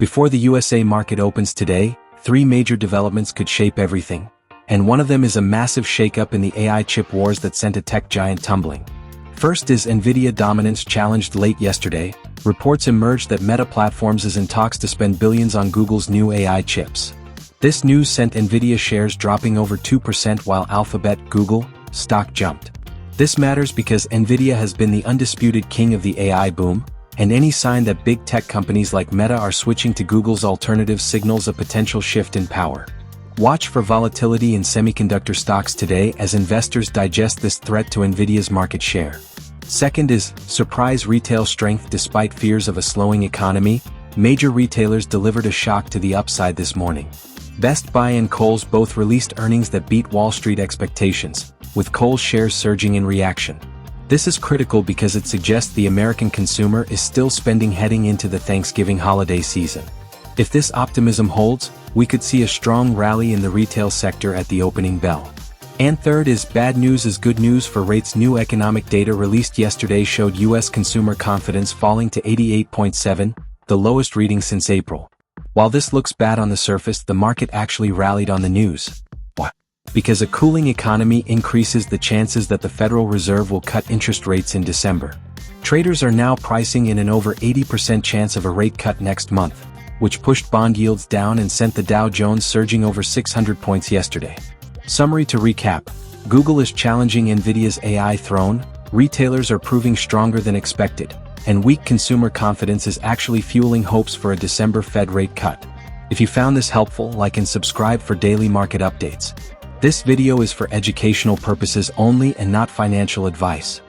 Before the USA market opens today, 3 major developments could shape everything. And one of them is a massive shakeup in the AI chip wars that sent a tech giant tumbling. First is Nvidia dominance challenged late yesterday. Reports emerged that Meta Platforms is in talks to spend billions on Google's new AI chips. This news sent Nvidia shares dropping over 2% while Alphabet, Google, stock jumped. This matters because Nvidia has been the undisputed king of the AI boom, and any sign that big tech companies like Meta are switching to Google's alternatives signals a potential shift in power. Watch for volatility in semiconductor stocks today as investors digest this threat to Nvidia's market share. Second is surprise retail strength despite fears of a slowing economy. Major retailers delivered a shock to the upside this morning. Best Buy and Kohl's both released earnings that beat Wall Street expectations, with Kohl's shares surging in reaction. This is critical because it suggests the American consumer is still spending heading into the Thanksgiving holiday season. If this optimism holds, we could see a strong rally in the retail sector at the opening bell. And third is bad news is good news for rates. New economic data released yesterday showed U.S. consumer confidence falling to 88.7, the lowest reading since April. While this looks bad on the surface, the market actually rallied on the news. Why? Because a cooling economy increases the chances that the Federal Reserve will cut interest rates in December. Traders are now pricing in an over 80% chance of a rate cut next month, which pushed bond yields down and sent the Dow Jones surging over 600 points yesterday. Summary to recap: Google is challenging Nvidia's AI throne, retailers are proving stronger than expected, and weak consumer confidence is actually fueling hopes for a December Fed rate cut. If you found this helpful, like and subscribe for daily market updates. This video is for educational purposes only and not financial advice.